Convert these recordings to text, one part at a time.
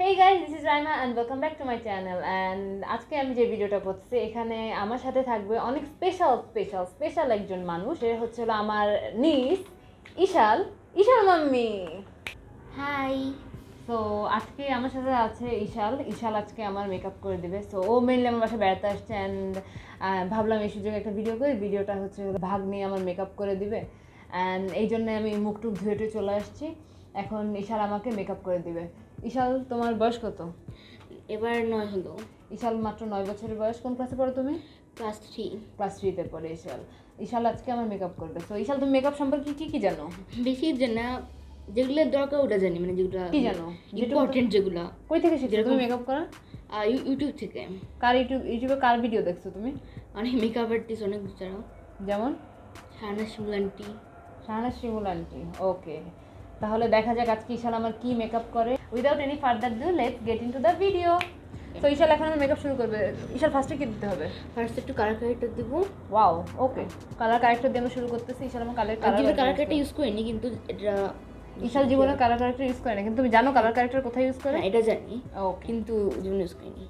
Hey guys, this is Raima and welcome back to my channel. And আজকে আমি যে ভিডিওটা করতেছি এখানে আমার সাথে থাকবে অনেক স্পেশাল একজন মানুষ। সে হচ্ছে আমার নিস ঈশাল মাম্মি। হাই। সো আজকে আমার সাথে আছে ঈশাল আজকে আমার মেকআপ করে দিবে। সো ও মেনলি আমার বাসায় বেড়াতে আসছে অ্যান্ড ভাবলাম এই সুযোগে একটা ভিডিও করি। ভিডিওটা হচ্ছে ভাগ নিয়ে আমার মেকআপ করে দিবে অ্যান্ড এই জন্য আমি মুখ টুক ধুয়ে চলে আসছি। এখন ঈশাল আমাকে মেকআপ করে দিবে। ঈশাল, তোমার বয়স কত? এবার 9 হলো। ঈশাল মাত্র 9 বছরের বয়স। কোন ক্লাসে পড়ো তুমি? ক্লাস 3। ক্লাস 3-তে পড়ে ঈশাল আজকে আমার মেকআপ করবে। সো ঈশাল, তুমি মেকআপ সম্পর্কে কি জানো? বেশি জানা, যেগুলো দরকার ওটা জানি, মানে যেগুলো কি জানো ইম্পর্টেন্ট যেগুলো। কই থেকে শিখছো তুমি মেকআপ করা? ইউটিউব থেকে। কার ইউটিউবে কার ভিডিও দেখছো তুমি? অনেক মেকআপ আর্টিস্ট অনেক যারা, যেমন শাহানা শিমুল আন্টি। ওকে, তাহলে দেখা যাক আজকে ঈশাল আমার কি মেকআপ করে। Without any further do let's get into the video. তো ঈশাল এখন আমার মেকআপ শুরু করবে। ঈশাল, ফার্স্টে কি দিতে হবে? ফার্স্টে একটু কালার কারেক্টর দিব। ওয়াও, ওকে, কালার কারেক্টর দিয়ে আমরা শুরু করতেছি। ঈশাল আমার কালার কারেক্টর ইউজ করিনি, কিন্তু এটা ঈশাল জীবনে কালার কারেক্টর ইউজ করে না, কিন্তু তুমি জানো কালার কারেক্টর কোথায় ইউজ করে? এটা জানি, ওকে, কিন্তু জীবনে ইউজ করিনি।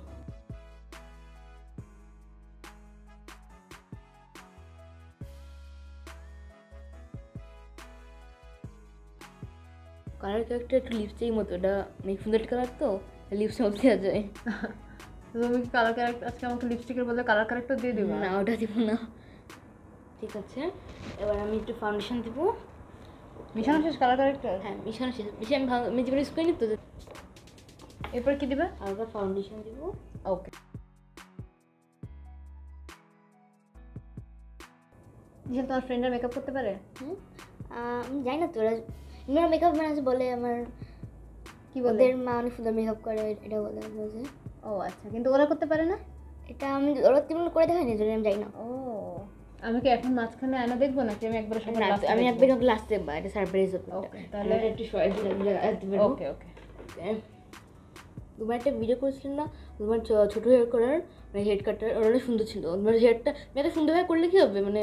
কালার কারেক্টর একটু লিপস্টিক মতো, এটা অনেক সুন্দর কালার, তো লিপস মতো দেওয়া যায়। তুমি কি কালার কারেক্টর আজকে আমাকে লিপস্টিকের বদলে কালার কারেক্টর দিয়ে দিবে? না, ওটা দিব না। ঠিক আছে, এবার আমি একটু ফাউন্ডেশন দিব। মিশানো শেষ কালার কারেক্টর? হ্যাঁ, মিশানো শেষ। বেশি আমি জীবনে ইউজ করিনি তো। এরপর কি দিবে? হালকা ফাউন্ডেশন দিব। ওকে, ঈশাল, তোমার ফ্রেন্ডরা মেকআপ করতে পারে? আমি জানি না, তোরা মেকআপ ম্যানেজ বলে আমার, কি বলে? ওদের মা অনেক সুন্দর মেকআপ করে, এটা বলে। ও আচ্ছা, কিন্তু ওরা করতে পারে না? এটা ওরা তেমন করে দেখায়নি, যদি আমি জানি না। ও, আমি কি এখন মাঝখানে আয়না দেখবো নাকি আমি একবার সবার লাস্টে? আমি একবার লাস্ট দেখবো, এটা সারপ্রাইজ হবে। ওকে, তাহলে একটু শর্ট দিলাম। ওকে ওকে। তোমার একটা ভিডিও করেছিলেন না, তোমার ছোট হেয়ার করার, মানে হেয়ার কাটার, ওটা অনেক সুন্দর ছিল। তোমার হেয়ারটা এত সুন্দর হেয়ার করলে কি হবে, মানে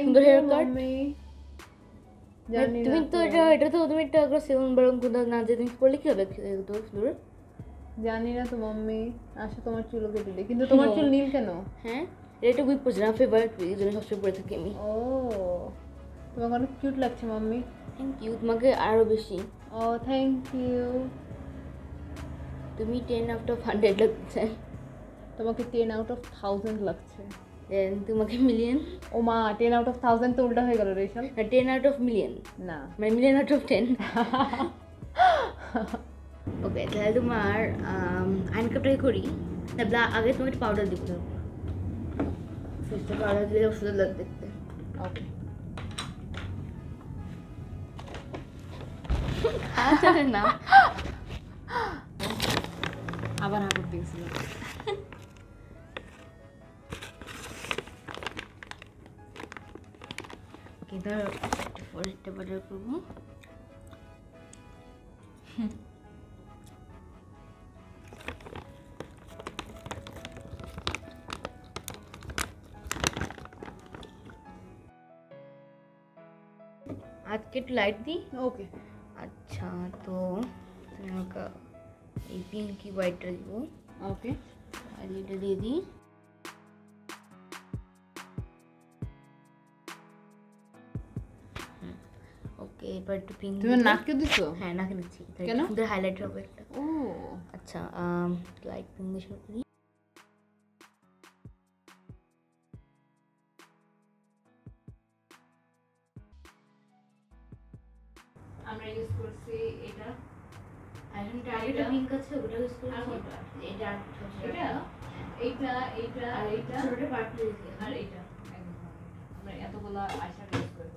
সুন্দর হেয়ার কাট। তুমি তো এটা তো তুমি একটা সেলুন বারণ কোথাও না, যে তুমি করলে কি হবে তো সুন্দর? জানি না তো মাম্মি, আসো তোমার চুলও কেটে দিই। কিন্তু তোমার চুল নীল কেন? হ্যাঁ, এটা উইক পড়ছে না, ফেভারিট উইক, যেটা সবসময় পরে থাকি আমি। ও, তোমাকে অনেক কিউট লাগছে মাম্মি। থ্যাংক ইউ, তোমাকে আরও বেশি। ও থ্যাংক ইউ। তুমি 10 আউট অফ 100 লাগছে। তোমাকে 10 আউট অফ 1000 লাগছে। তোমাকে মিলিয়ন। ও মা, 10 আউট অফ 1000 তো উল্টা হয়ে গেল রে ঈশাল। 10 আউট অফ মিলিয়ন না, মানে মিলিয়ন আউট অফ 10। ওকে, তাহলে তোমার আই মেকআপটাই করি না। আগে তোমাকে একটা পাউডার দিব, ফেসটা পাউডার দিলে সুন্দর লাগে দেখতে। ওকে, না আবার হাঁটুর দিয়েছিল। ওকে, ধর ফোরেডটা পাউডার করবো। আজকে একটু লাইট দিই। ওকে, আচ্ছা, তো আমাকে এই পিঙ্কি হোয়াইটটা দিব। ওকে, আর এটা দিয়ে দিই। ওকে, এবার একটু পিঙ্ক। তুমি নাকে দিছো? হ্যাঁ, নাকে দিচ্ছি। কেন? সুন্দর হাইলাইট হবে একটা। ও আচ্ছা, লাইট পিঙ্ক দিয়ে শুরু করি। আমরা ইউজ করছি এটা। এটা পিঙ্ক আছে, ওটা ইউজ করছি। এটা এইটা আর এটা ছোটটা পার্পল আর এইটা আমরা এতগুলা আইশ্যাডো ইউজ করে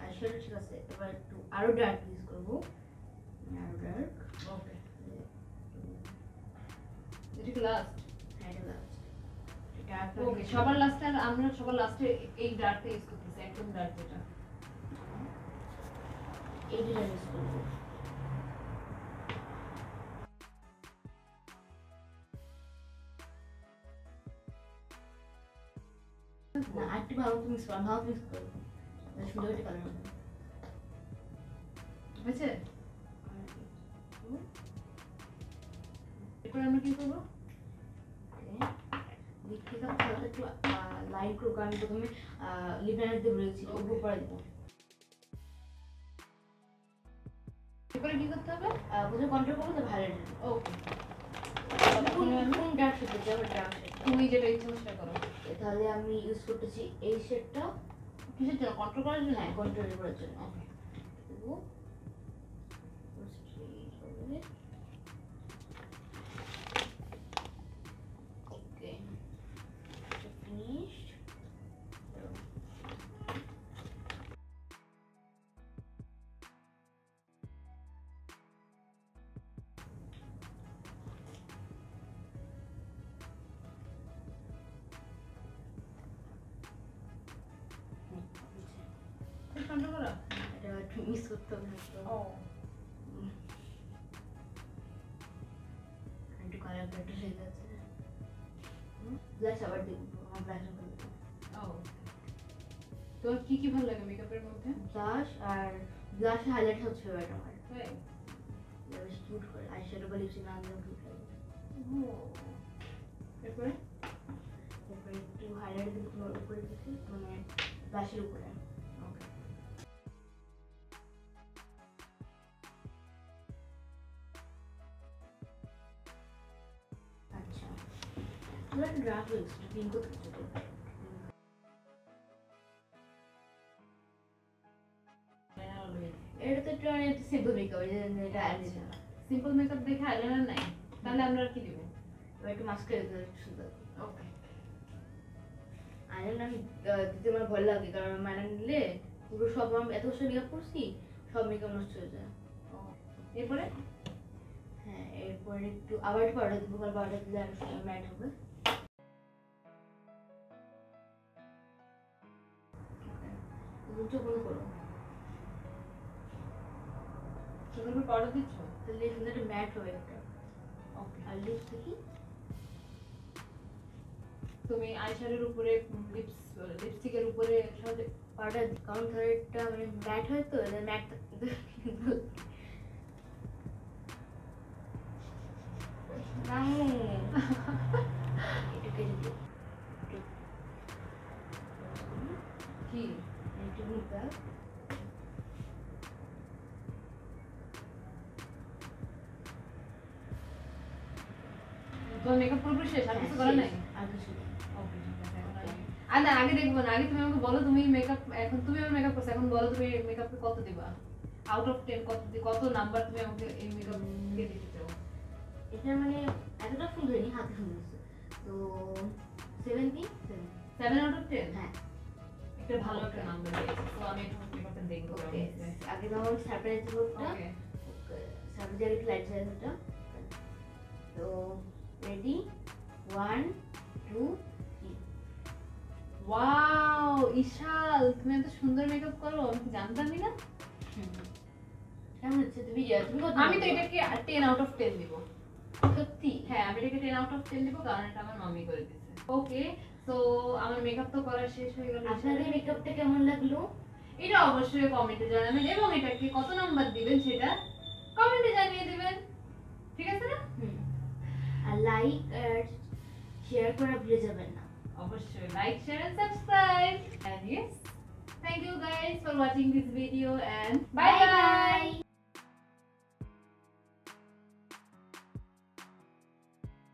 আইশ্যাডো ঠিক আছে। এবার একটু আরো ডার্ক ইউজ করবো, আরো ডার্ক। ওকে, এটা কি লাস্ট? হ্যাঁ, এটা লাস্ট। ওকে, সবার লাস্টে আমরা সবার লাস্টে এই ডার্কটা ইউজ করতেছি, একদম ডার্ক যেটা। এই দুটো ইউজ করবো। না, আরেকটু ভালো মিক্স করবো, সুন্দর একটা কালার হবে। হয়েছে? আমরা কি করবো? লিপ মেকআপ হালকা একটু লাইট করবো, কারণ প্রথমে লিপ লাইনার দিয়ে বলেছি উপর পরে দিব। এরপরে কি করতে হবে? প্রথমে কন্ট্রোল করবো, তো ভালো ওকে, কোন ডার্ক শেড দিতে হবে? ডার্ক শেড তুমি যেটা ইচ্ছা সেটা করো। তাহলে আমি ইউজ করতেছি এই শেডটা। কিসের জন্য? কন্ট্রোল করার জন্য? হ্যাঁ, কন্ট্রোল করার জন্য। ওকে, দেবো ওকে, ফিনিশড। কন্ট্রোল করো। এটা একটু মিস করতে হবে ও, একটু কালার ব্যাটার হয়ে যাচ্ছে। ব্লাশ আবার দিব, আমার ব্লাশ করব। ও, তোর কি কি ভালো লাগে মেকআপের মধ্যে? ব্লাশ আর ব্লাশ হাইলাইট হচ্ছে ফেভারিট আমার। তাই? বেশ কিউট করে আইশ্যাডো বা লিপস্টিক না দিলেও কিউট লাগে। এরপরে তারপরে একটু হাইলাইট দিব তোমার উপরে দিতে, মানে ব্লাশের উপরে। ওকে, আচ্ছা, তোমরা একটু ড্রাফট হয়েছে পিঙ্ক করতে ছোটো। এটা তো একটু অনেক সিম্পল মেকআপ, এটা আচ্ছা, সিম্পল মেকআপ দেখে আইলাইনার নাই, তাহলে আমরা আর কি দিব? এবার একটু মাস্কারা দিতে একটু সুন্দর। ওকে, আইলাইনার আমি দিতে আমার ভয় লাগে, কারণ আইলাইনার নিলে পুরো সব আমি এত বছর মেকআপ করছি, সব মেকআপ নষ্ট হয়ে যায়। এরপরে হ্যাঁ, এরপরে একটু আবার একটু পাউডার দিব, কারণ পাউডার দিলে আর ম্যাট হবে। চোখ বন্ধ করো, চোখের উপর পাউডার দিচ্ছ? তাহলে সুন্দর একটা ম্যাট হবে একটা। ওকে, আর লিপস দেখি, তুমি আইশ্যাডোর উপরে লিপস্টিকের উপরে সহজে পাউডার, কারণ ধরো এটা মানে ম্যাট হয় তো, ম্যাট এটাকে দিই কি একটু মুখটা। তোমার মেকআপ পুরোপুরি শেষ? আর কিছু করা নাই? আর কিছু নেই। ওকে, ঠিক আছে, এখন আর না, আগে দেখবো না, আগে তুমি আমাকে বলো তুমি মেকআপ, এখন তুমি আমার মেকআপ করছো, এখন বলো তুমি মেকআপে কত দিবা? আউট অফ 10 কত নাম্বার তুমি আমাকে এই মেকআপ কে দিতে চাও? এটা মানে এতটা সুন্দর হয়নি, হাতে সুন্দর হয়েছে তো 70। 7 আউট অফ 10? হ্যাঁ, একটা ভালো একটা নাম্বার দিয়েছো, তো আমি এখন মেকআপটা দেখবো। ওকে, আগে তোমার সারপ্রাইজ দেবো একটা। ওকে, সারপ্রাইজ একটু লাইট সাইজ ওটা। তো রেডি, 1 2 3। ওয়াও ইশাল, তুমি এত সুন্দর মেকআপ করো, আমি কি জানতামই না। কেমন হচ্ছে? তুমি তুমি কত? আমি তো এটাকে 10 আউট অফ 10 দিব। সত্যি? হ্যাঁ, আমি এটাকে 10 আউট অফ 10 দিব, কারণ এটা আমার মামি করে দিয়েছে। ওকে, সো আমার মেকআপ তো করা শেষ হয়ে গেল। আপনাদের মেকআপটা কেমন লাগলো? এটা অবশ্যই কমেন্টে জানাবেন, এবং এটাকে কত নাম্বার দিবেন সেটা কমেন্টে জানিয়ে দিবেন, ঠিক আছে না? আর লাইক আর শেয়ার করা ভুলে যাবেন না। অবশ্যই like, share and subscribe, and yes, thank you guys for watching this video, and bye by.